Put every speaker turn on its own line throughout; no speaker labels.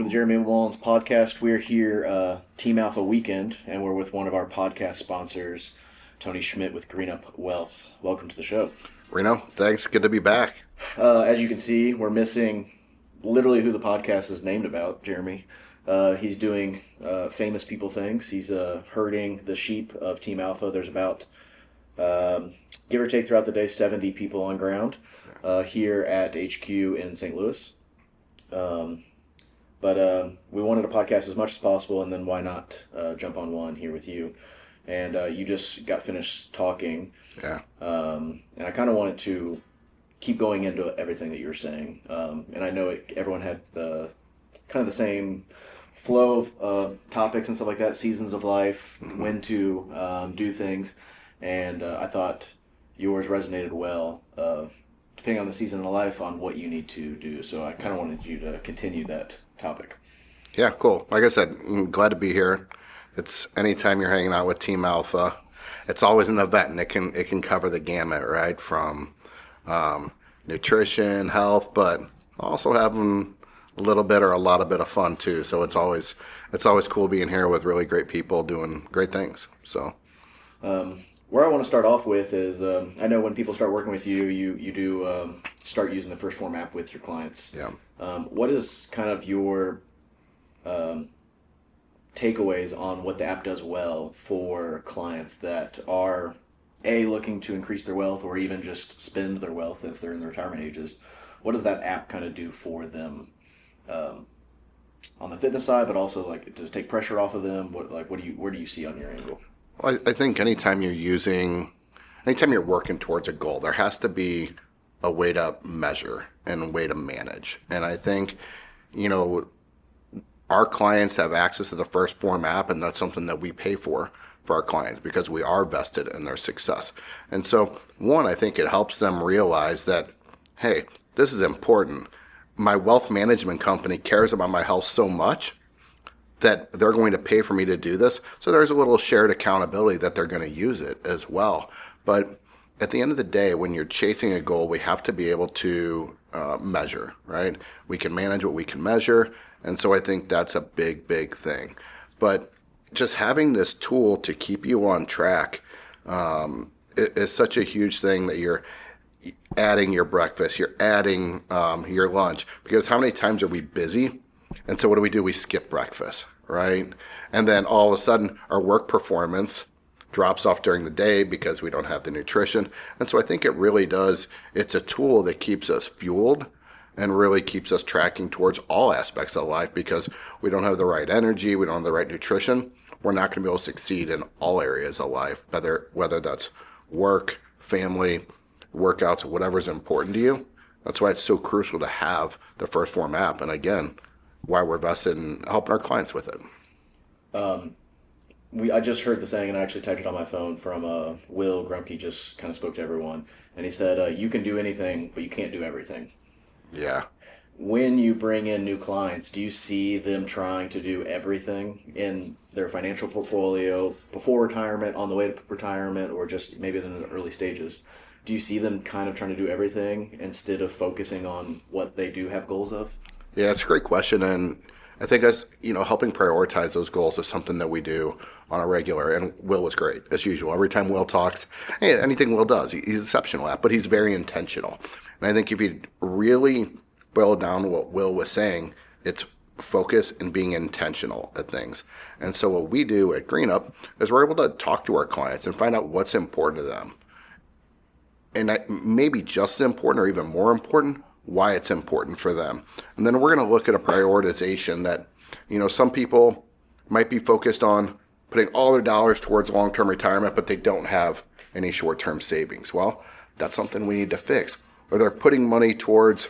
the Jeremy Mullins podcast. We're here, Team Alpha Weekend, and we're with one of our podcast sponsors, Tony Schmitt with Green Up Wealth. Welcome to the show.
Reno, thanks. Good to be back.
As you can see, we're missing literally who the podcast is named about, Jeremy. He's doing famous people things. He's herding the sheep of Team Alpha. There's about, give or take throughout the day, 70 people on ground here at HQ in St. Louis. But we wanted to podcast as much as possible, and then why not jump on one here with you? And you just got finished talking.
Yeah.
And I kind of wanted to keep going into everything that you were saying. And I know everyone had the kind of the same flow of topics and stuff like that, seasons of life, when to do things. And I thought yours resonated well, depending on the season of life, on what you need to do. So I kind of wanted you to continue that topic.
Yeah, cool. Like I said, I'm glad to be here. It's anytime you're hanging out with Team Alpha, it's always an event, and it can cover the gamut, right? From nutrition, health, but also having a little bit or a lot of bit of fun too. So it's always cool being here with really great people doing great things. So
where I want to start off with is I know when people start working with you, you do start using the First Form app with your clients.
Yeah.
What is kind of your takeaways on what the app does well for clients that are looking to increase their wealth or even just spend their wealth if they're in their retirement ages? What does that app kind of do for them on the fitness side, but also like does it take pressure off of them? Where do you see on your angle?
Well, I think anytime you're working towards a goal, there has to be a way to measure and a way to manage. And I think, our clients have access to the First Form app, and that's something that we pay for our clients because we are vested in their success. And so, one, I think it helps them realize that, hey, this is important. My wealth management company cares about my health so much that they're going to pay for me to do this. So there's a little shared accountability that they're going to use it as well. But at the end of the day, when you're chasing a goal, we have to be able to measure, right? We can manage what we can measure. And so I think that's a big, big thing. But just having this tool to keep you on track is such a huge thing, that you're adding your breakfast, you're adding your lunch. Because how many times are we busy? And so what do? We skip breakfast, right? And then all of a sudden our work performance drops off during the day because we don't have the nutrition. And so I think it's a tool that keeps us fueled and really keeps us tracking towards all aspects of life, because we don't have the right energy, we don't have the right nutrition, we're not going to be able to succeed in all areas of life, whether that's work, family, workouts, whatever's important to you. That's why it's so crucial to have the First Form app, and again, why we're vested in helping our clients with it.
I just heard the saying, and I actually typed it on my phone from Will Grumpke. Just kind of spoke to everyone, and he said, you can do anything, but you can't do everything.
Yeah.
When you bring in new clients, do you see them trying to do everything in their financial portfolio before retirement, on the way to retirement, or just maybe in the early stages? Do you see them kind of trying to do everything instead of focusing on what they do have goals of?
Yeah, it's a great question, and I think helping prioritize those goals is something that we do on a regular, and Will was great, as usual. Every time Will talks, anything Will does, he's exceptional at, but he's very intentional. And I think if you really boil down what Will was saying, it's focus and being intentional at things. And so what we do at Green Up is we're able to talk to our clients and find out what's important to them. And maybe just as important or even more important, why it's important for them. And then we're going to look at a prioritization that, some people might be focused on putting all their dollars towards long-term retirement, but they don't have any short-term savings. Well, that's something we need to fix. Or they're putting money towards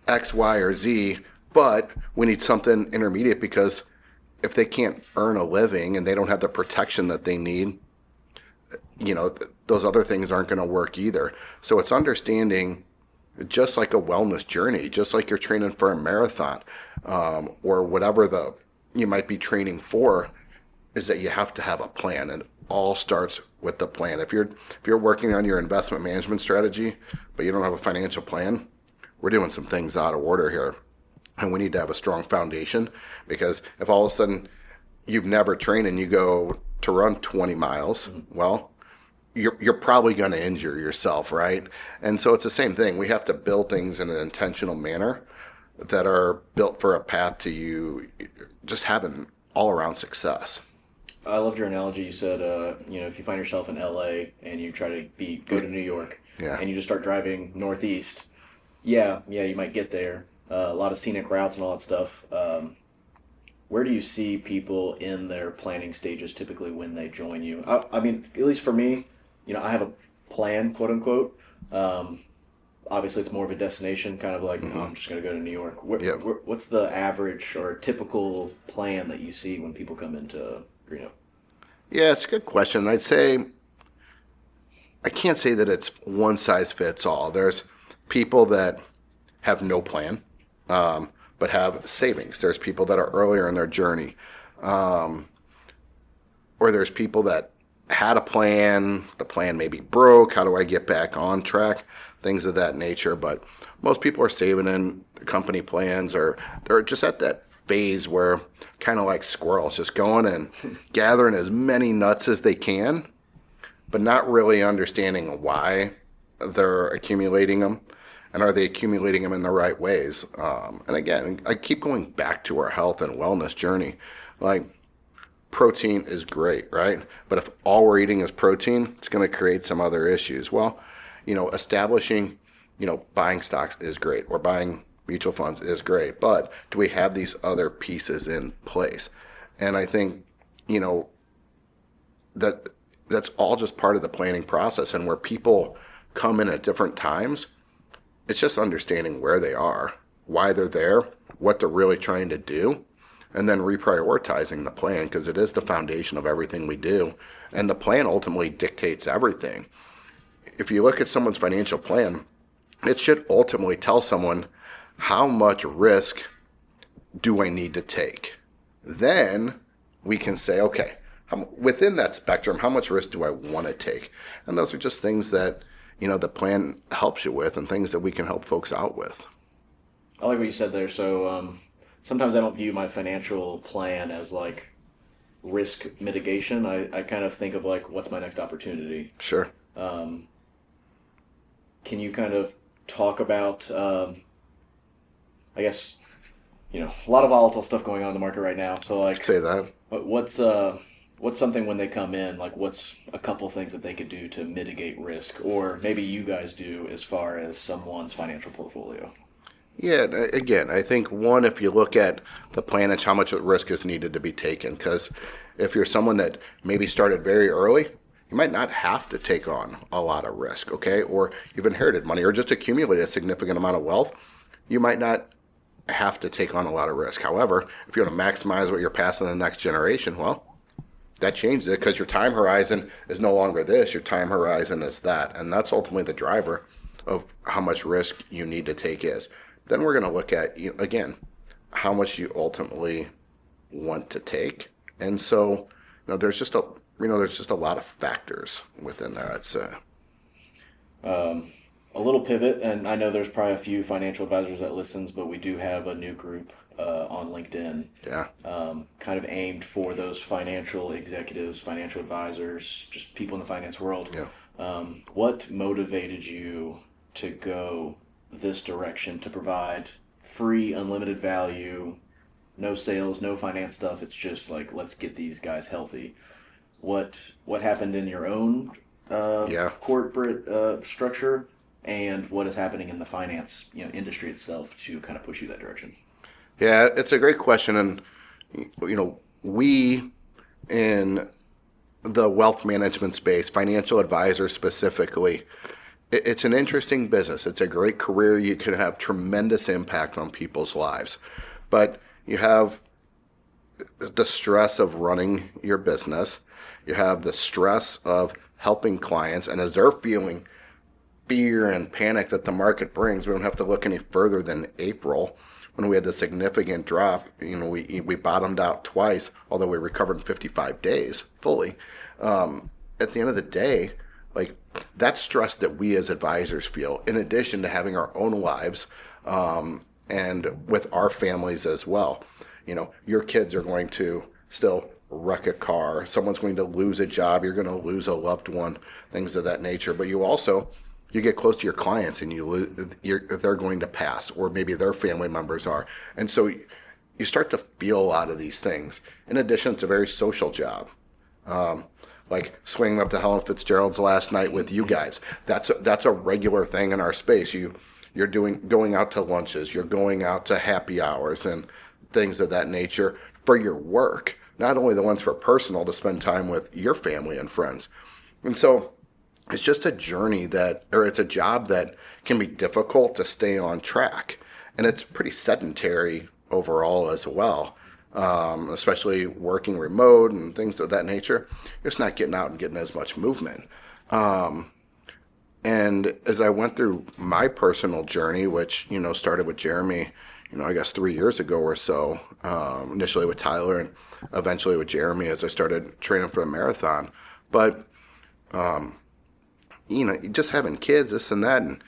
X, Y, or Z, but we need something intermediate, because if they can't earn a living and they don't have the protection that they need, those other things aren't going to work either. So it's understanding, just like a wellness journey, just like you're training for a marathon, or whatever you might be training for, is that you have to have a plan, and it all starts with the plan. If you're working on your investment management strategy, but you don't have a financial plan, we're doing some things out of order here. And we need to have a strong foundation, because if all of a sudden you've never trained and you go to run 20 miles, well, you're probably going to injure yourself, right? And so it's the same thing. We have to build things in an intentional manner that are built for a path to you just having all-around success.
I loved your analogy. You said, if you find yourself in LA and you try to go to New York, and you just start driving northeast, you might get there. A lot of scenic routes and all that stuff. Where do you see people in their planning stages typically when they join you? I mean, at least for me, I have a plan, quote unquote. Obviously, it's more of a destination, kind of like, I'm just going to go to New York. What's the average or typical plan that you see when people come into Reno?
Yeah, it's a good question. I can't say that it's one size fits all. There's people that have no plan, but have savings. There's people that are earlier in their journey. Or there's people that had a plan, the plan maybe broke, how do I get back on track? Things of that nature. But most people are saving in company plans, or they're just at that phase where, kind of like squirrels, just going and gathering as many nuts as they can, but not really understanding why they're accumulating them, and are they accumulating them in the right ways. And again, I keep going back to our health and wellness journey. Like, protein is great, right? But if all we're eating is protein, it's going to create some other issues. Well, establishing, buying stocks is great, or buying mutual funds is great, but do we have these other pieces in place? And I think, that's all just part of the planning process. And where people come in at different times, it's just understanding where they are, why they're there, what they're really trying to do, and then reprioritizing the plan, because it is the foundation of everything we do. And the plan ultimately dictates everything. If you look at someone's financial plan, it should ultimately tell someone, how much risk do I need to take? Then we can say, okay, within that spectrum, how much risk do I want to take? And those are just things that, the plan helps you with, and things that we can help folks out with.
I like what you said there. So sometimes I don't view my financial plan as like risk mitigation. I kind of think of like, what's my next opportunity?
Sure.
Can you kind of talk about, I guess, a lot of volatile stuff going on in the market right now. So like,
say that.
What's something when they come in, like what's a couple things that they could do to mitigate risk, or maybe you guys do as far as someone's financial portfolio?
Yeah, again, I think one, if you look at the plan, it's how much risk is needed to be taken. Because if you're someone that maybe started very early, you might not have to take on a lot of risk, okay? Or you've inherited money, or just accumulated a significant amount of wealth, you might not have to take on a lot of risk. However, if you want to maximize what you're passing to the next generation, well, that changes it, because your time horizon is no longer this, your time horizon is that. And that's ultimately the driver of how much risk you need to take is. Then we're going to look at, again, how much you ultimately want to take. And so, there's just a lot of factors within there, I'd say.
A little pivot, and I know there's probably a few financial advisors that listens, but we do have a new group on LinkedIn.
Yeah.
Kind of aimed for those financial executives, financial advisors, just people in the finance world.
Yeah.
What motivated you to go this direction, to provide free, unlimited value, no sales, no finance stuff? It's just like, let's get these guys healthy. What happened in your own corporate structure, and what is happening in the finance industry itself to kind of push you that direction?
Yeah, it's a great question. And, we in the wealth management space, financial advisors specifically, it's an interesting business. It's a great career. You can have tremendous impact on people's lives. But you have the stress of running your business. You have the stress of helping clients. And as they're feeling fear and panic that the market brings, we don't have to look any further than April, when we had the significant drop. We bottomed out twice, although we recovered in 55 days fully. At the end of the day, like, that stress that we as advisors feel, in addition to having our own lives, and with our families as well. You know, your kids are going to still wreck a car. Someone's going to lose a job. You're going to lose a loved one, things of that nature. But you get close to your clients and they're going to pass, or maybe their family members are. And so you start to feel a lot of these things. In addition, it's a very social job. Like swinging up to Helen Fitzgerald's last night with you guys. That's a regular thing in our space. You're going out to lunches, you're going out to happy hours and things of that nature for your work. Not only the ones for personal, to spend time with your family and friends. And so it's just a journey it's a job that can be difficult to stay on track. And it's pretty sedentary overall as well, especially working remote and things of that nature. You're just not getting out and getting as much movement. And as I went through my personal journey, which, started with Jeremy, I guess 3 years ago or so, initially with Tyler and eventually with Jeremy as I started training for a marathon. But, just having kids, this and that, and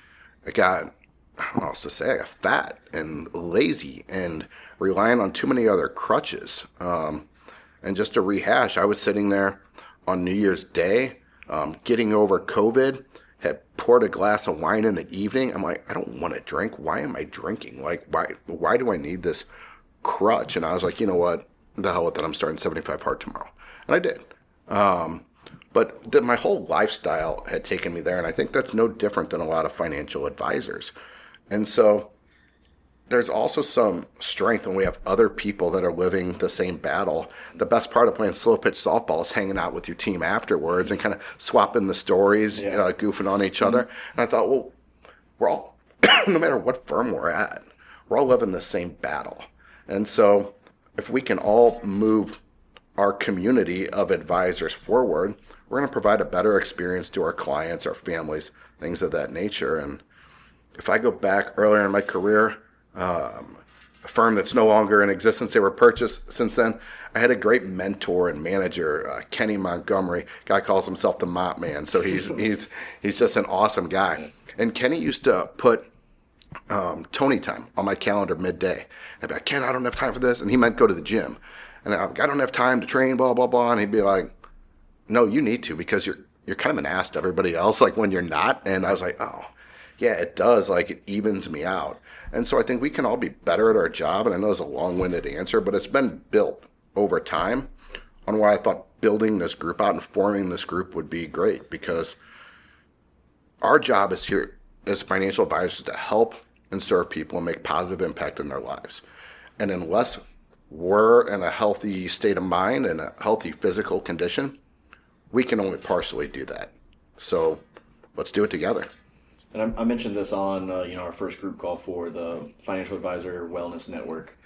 I don't know what else to say, I got fat and lazy and relying on too many other crutches. And just to rehash, I was sitting there on New Year's Day, getting over COVID, had poured a glass of wine in the evening. I'm like, I don't want to drink. Why am I drinking? Like, why do I need this crutch? And I was like, you know what? The hell with it. I'm starting 75 hard tomorrow. And I did. But my whole lifestyle had taken me there. And I think that's no different than a lot of financial advisors. And so there's also some strength when we have other people that are living the same battle. The best part of playing slow pitch softball is hanging out with your team afterwards and kind of swapping the stories, goofing on each other. And I thought, well, we're all, no matter what firm we're at, we're all living the same battle. And so if we can all move our community of advisors forward, we're going to provide a better experience to our clients, our families, things of that nature. And if I go back earlier in my career, a firm that's no longer in existence, they were purchased since then, I had a great mentor and manager, Kenny Montgomery. Guy calls himself the Mop Man, so he's just an awesome guy. And Kenny used to put Tony time on my calendar midday. I'd be like, Ken, I don't have time for this. And he meant go to the gym. And I don't have time to train, blah, blah, blah. And he'd be like, no, you need to, because you're kind of an ass to everybody else, like when you're not. And I was like, oh, yeah, it does. Like, it evens me out. And so I think we can all be better at our job. And I know it's a long-winded answer, but it's been built over time on why I thought building this group out and forming this group would be great, because our job is here as financial advisors to help and serve people and make positive impact in their lives. And unless we're in a healthy state of mind and a healthy physical condition, we can only partially do that. So let's do it together.
And I mentioned this on our first group call for the Financial Advisor Wellness Network.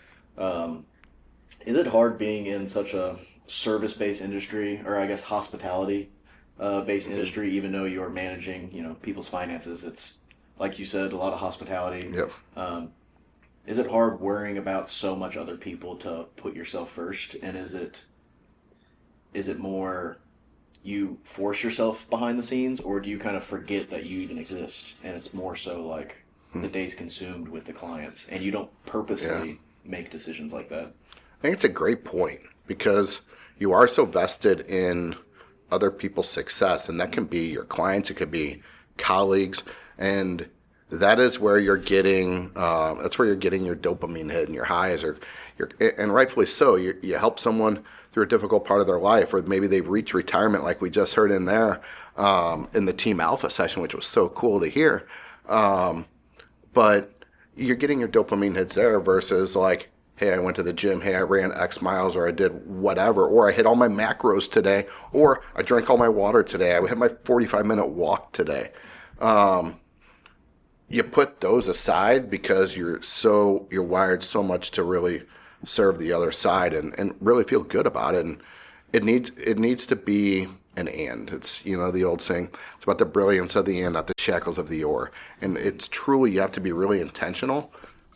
Is it hard being in such a service-based industry, or I guess hospitality-based industry, even though you are managing people's finances? It's like you said, a lot of hospitality.
Yep.
Is it hard worrying about so much other people to put yourself first? And is it more you force yourself behind the scenes, or do you kind of forget that you even exist, and it's more so like the day's consumed with the clients and you don't purposely make decisions like that?
I think it's a great point, because you are so vested in other people's success, and that can be your clients, it could be colleagues, and that is where you're getting your dopamine hit and your highs, and rightfully so. You help someone through a difficult part of their life, or maybe they've reached retirement, like we just heard in there in the Team Alpha session, which was so cool to hear. But you're getting your dopamine hits there versus like, hey, I went to the gym, hey, I ran X miles, or I did whatever, or I hit all my macros today, or I drank all my water today, I had my 45-minute walk today. You put those aside because you're wired so much to really serve the other side and really feel good about it. And it needs to be an and. It's, the old saying, it's about the brilliance of the and, not the shackles of the or. And it's truly, you have to be really intentional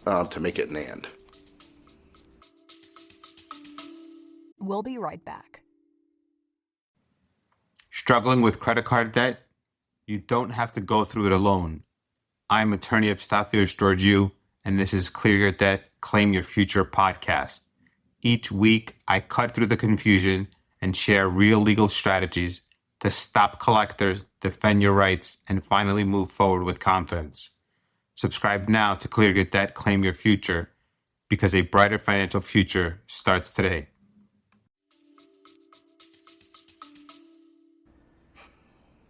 to make it an and.
We'll be right back.
Struggling with credit card debt? You don't have to go through it alone. I'm attorney Epstathios Georgiou, and this is Clear Your Debt, Claim Your Future podcast. Each week, I cut through the confusion and share real legal strategies to stop collectors, defend your rights, and finally move forward with confidence. Subscribe now to Clear Your Debt, Claim Your Future, because a brighter financial future starts today.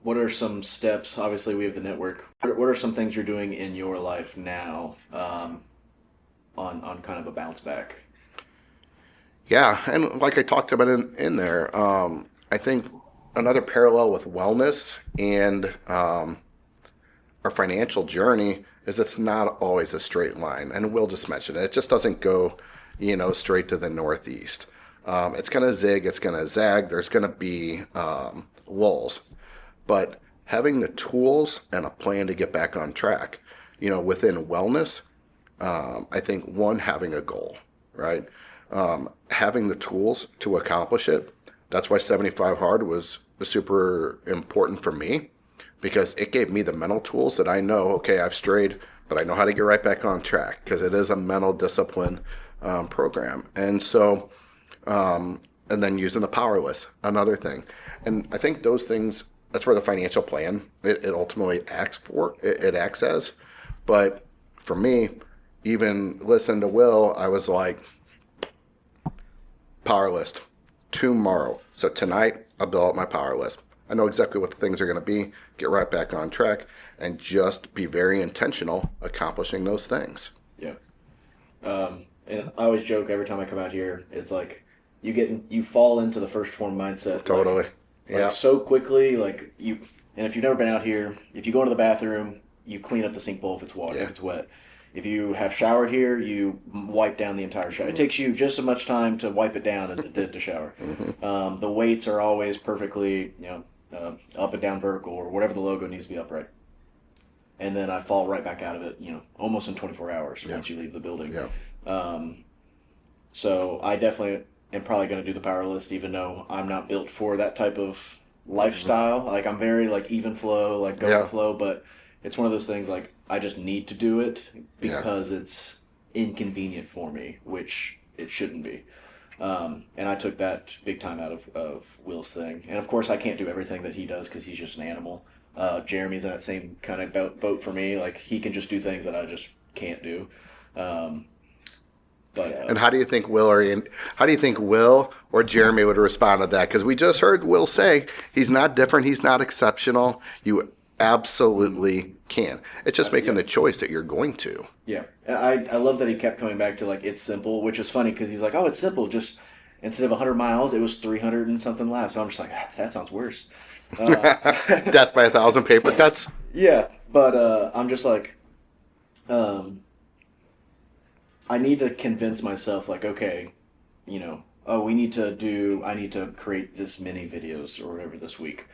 What are some steps? Obviously, we have the network. What are some things you're doing in your life now on kind of a bounce back?
Yeah, and like I talked about in there, I think another parallel with wellness and our financial journey is it's not always a straight line. And Will just mentioned it. It just doesn't go, straight to the northeast. It's going to zig, it's going to zag. There's going to be lulls. But having the tools and a plan to get back on track, within wellness, I think one, having a goal, right? Having the tools to accomplish it. That's why 75 Hard was super important for me, because it gave me the mental tools that I know, okay, I've strayed, but I know how to get right back on track, because it is a mental discipline program. And so, and then using the power list, another thing. And I think those things, that's where the financial plan, it ultimately acts as. But for me, even listening to Will, I was like, power list tomorrow. So tonight, I'll build out my power list. I know exactly what the things are going to be, get right back on track, and just be very intentional accomplishing those things.
Yeah. And I always joke every time I come out here, it's like you fall into the first form mindset.
Totally. Yeah.
So quickly, and if you've never been out here, if you go into the bathroom, you clean up the sink bowl if it's water, if it's wet. If you have showered here, you wipe down the entire shower. It takes you just as much time to wipe it down as it did to shower. Mm-hmm. The weights are always perfectly, up and down vertical, or whatever the logo needs to be upright. And then I fall right back out of it, almost in 24 hours once you leave the building.
Yeah.
So I definitely am probably going to do the power list, even though I'm not built for that type of lifestyle. Like, I'm very even flow, go with the flow, but it's one of those things I just need to do it because it's inconvenient for me, which it shouldn't be. And I took that big time out of Will's thing. And of course, I can't do everything that he does because he's just an animal. Jeremy's in that same kind of boat for me. He can just do things that I just can't do.
And how do you think Will or Jeremy would respond to that? Because we just heard Will say he's not different, he's not exceptional. You absolutely can. It's just making a choice that you're going to.
Yeah. I love that he kept coming back to it's simple, which is funny because he's like, oh, it's simple. Just instead of 100 miles, it was 300 and something laps. So I'm just like, that sounds worse.
Death by 1,000 paper cuts.
Yeah, but I'm just like, I need to convince myself okay, I need to create this many videos or whatever this week.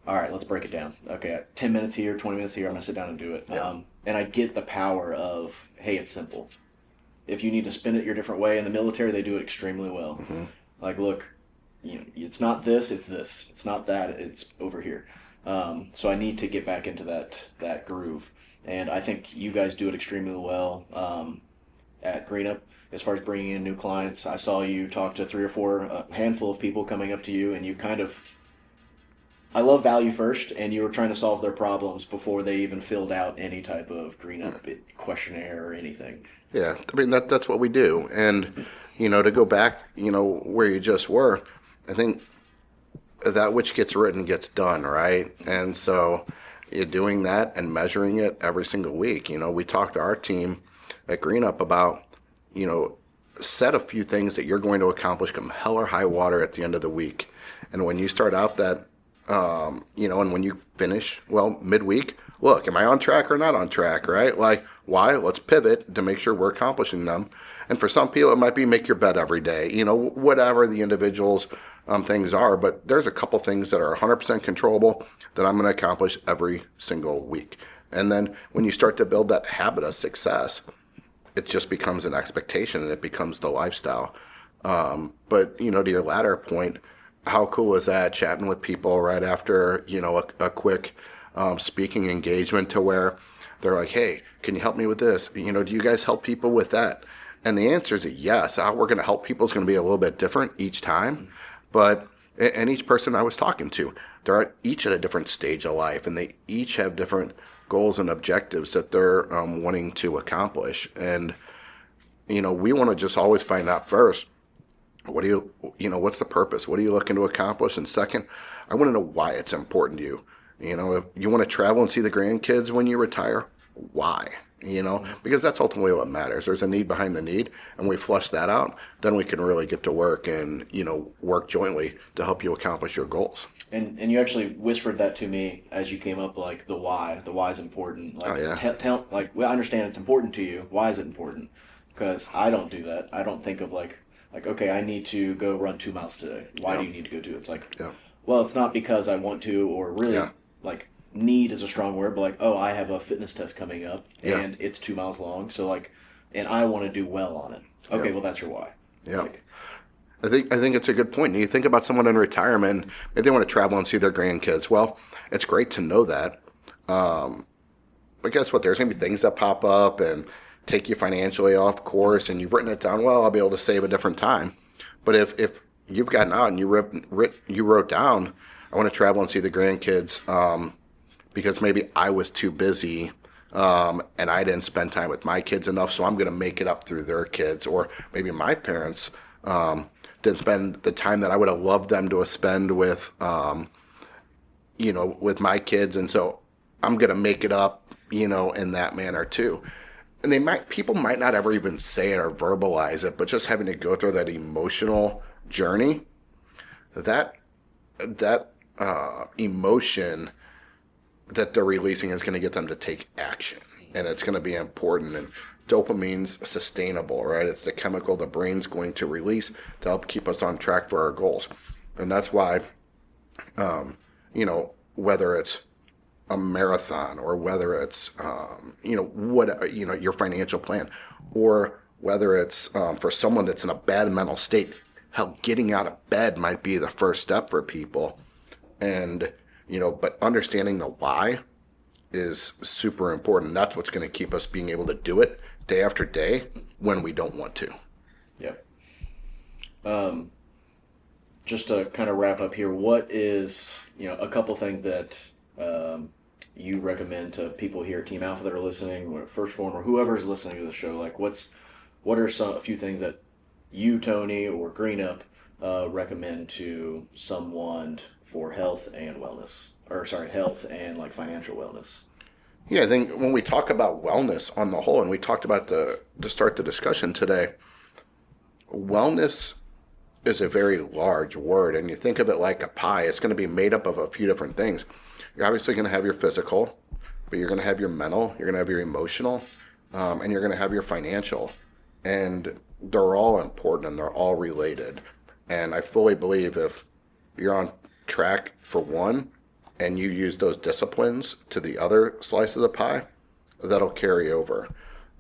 All right, let's break it down. Okay, 10 minutes here, 20 minutes here, I'm going to sit down and do it.
Yeah.
And I get the power of, hey, it's simple. If you need to spin it your different way, in the military, they do it extremely well. Mm-hmm. Look, it's not this, it's this. It's not that, it's over here. So I need to get back into that groove. And I think you guys do it extremely well at Greenup. As far as bringing in new clients, I saw you talk to 3 or 4, a handful of people coming up to you, and you kind of... I love value first, and you were trying to solve their problems before they even filled out any type of Greenup questionnaire or anything.
Yeah, I mean, that's what we do. And, to go back, where you just were, I think that which gets written gets done, right? And so you're doing that and measuring it every single week. We talked to our team at Greenup about, set a few things that you're going to accomplish come hell or high water at the end of the week. And when you start out that, and when you finish, midweek, look, am I on track or not on track, right? Why? Let's pivot to make sure we're accomplishing them. And for some people, it might be make your bed every day, whatever the individual's things are. But there's a couple things that are 100% controllable that I'm going to accomplish every single week. And then when you start to build that habit of success, it just becomes an expectation and it becomes the lifestyle. But, to your latter point, how cool is that, chatting with people right after, a quick speaking engagement, to where they're like, hey, can you help me with this? Do you guys help people with that? And the answer is yes. How we're going to help people is going to be a little bit different each time. But, and each person I was talking to, they're each at a different stage of life, and they each have different goals and objectives that they're wanting to accomplish. And, we want to just always find out first, what's the purpose? What are you looking to accomplish? And second, I want to know why it's important to you. If you want to travel and see the grandkids when you retire, why? Because that's ultimately what matters. There's a need behind the need, and we flush that out, then we can really get to work and, work jointly to help you accomplish your goals.
And you actually whispered that to me as you came up, like the why. The why is important. Like, I understand it's important to you. Why is it important? Because I don't do that. I don't think of like, okay, I need to go run 2 miles today. Why do you need to go do it? It's like, well, it's not because I want to, or really need is a strong word, but like, oh, I have a fitness test coming up and it's 2 miles long. So and I want to do well on it. Okay, well, that's your why.
Yeah. I think it's a good point. You think about someone in retirement, maybe they want to travel and see their grandkids. Well, it's great to know that. But guess what? There's going to be things that pop up and take you financially off course, and you've written it down. Well, I'll be able to save a different time. But if you've gotten out and you wrote down, I want to travel and see the grandkids because maybe I was too busy and I didn't spend time with my kids enough, so I'm going to make it up through their kids. Or maybe my parents didn't spend the time that I would have loved them to spend with, with my kids, and so I'm going to make it up, in that manner too. And people might not ever even say it or verbalize it, but just having to go through that emotional journey, that emotion that they're releasing is going to get them to take action, and it's going to be important. And dopamine's sustainable, right? It's the chemical the brain's going to release to help keep us on track for our goals. And that's why, whether it's a marathon or whether it's, your financial plan, or whether it's for someone that's in a bad mental state, how getting out of bed might be the first step for people. And, but understanding the why is super important. That's what's going to keep us being able to do it day after day when we don't want to.
Yep. Just to kind of wrap up here, what is, a couple things that you recommend to people here at Team Alpha that are listening, or First Form, or whoever's listening to the show? Like, what are a few things that you, Tony, or Green Up recommend to someone for health and wellness? Health and financial wellness.
Yeah, I think when we talk about wellness on the whole, and we talked about to start the discussion today, wellness is a very large word, and you think of it like a pie. It's going to be made up of a few different things. You're obviously going to have your physical, but you're going to have your mental, you're going to have your emotional, and you're going to have your financial. And they're all important and they're all related. And I fully believe if you're on track for one and you use those disciplines to the other slice of the pie, that'll carry over.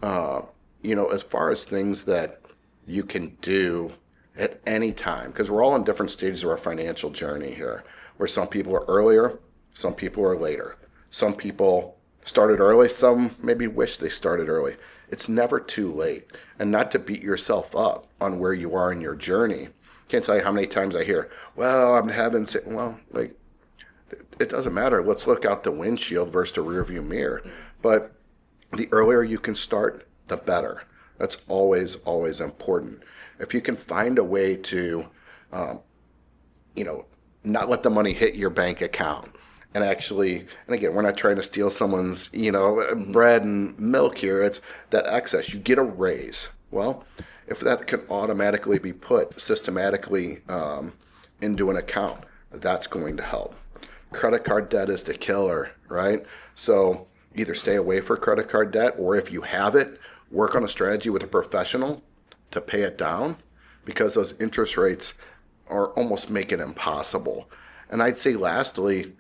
As far as things that you can do at any time, because we're all in different stages of our financial journey here, where some people are earlier, some people are later. Some people started early, some maybe wish they started early. It's never too late. And not to beat yourself up on where you are in your journey. Can't tell you how many times I hear, well, it doesn't matter. Let's look out the windshield versus the rearview mirror. But the earlier you can start, the better. That's always, always important. If you can find a way to, not let the money hit your bank account, and again, we're not trying to steal someone's, bread and milk here. It's that excess. You get a raise. Well, if that can automatically be put systematically into an account, that's going to help. Credit card debt is the killer, right? So either stay away from credit card debt, or if you have it, work on a strategy with a professional to pay it down, because those interest rates are almost make it impossible. And I'd say lastly,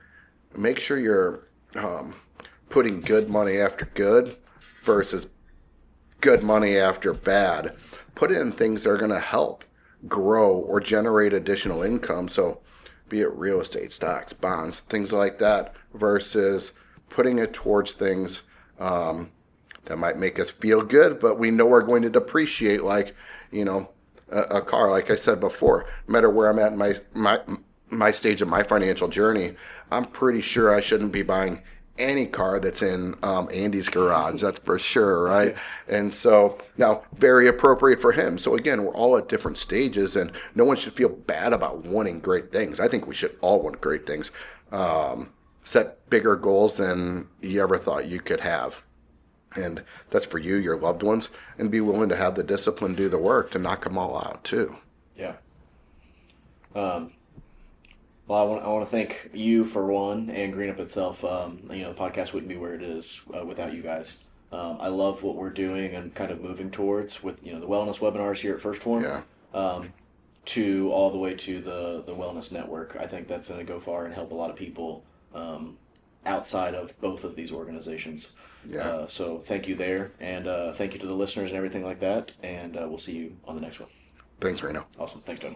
make sure you're putting good money after good versus good money after bad. Put it in things that are going to help grow or generate additional income. So be it real estate, stocks, bonds, things like that, versus putting it towards things that might make us feel good, but we know we're going to depreciate like, a car. Like I said before, no matter where I'm at in my stage of my financial journey, I'm pretty sure I shouldn't be buying any car that's in Andy's garage. That's for sure, right? And so now, very appropriate for him. So again, we're all at different stages, and no one should feel bad about wanting great things. I think we should all want great things. Set bigger goals than you ever thought you could have. And that's for you, your loved ones, and be willing to have the discipline, do the work to knock them all out too.
Yeah. Well, I want to thank you for one, and Green Up itself. The podcast wouldn't be where it is without you guys. I love what we're doing and kind of moving towards with the wellness webinars here at First Form.
Yeah.
To all the way to the wellness network. I think that's going to go far and help a lot of people outside of both of these organizations.
Yeah.
So thank you there, and thank you to the listeners and everything like that. And we'll see you on the next one.
Thanks, Reno.
Awesome. Thanks, Doug.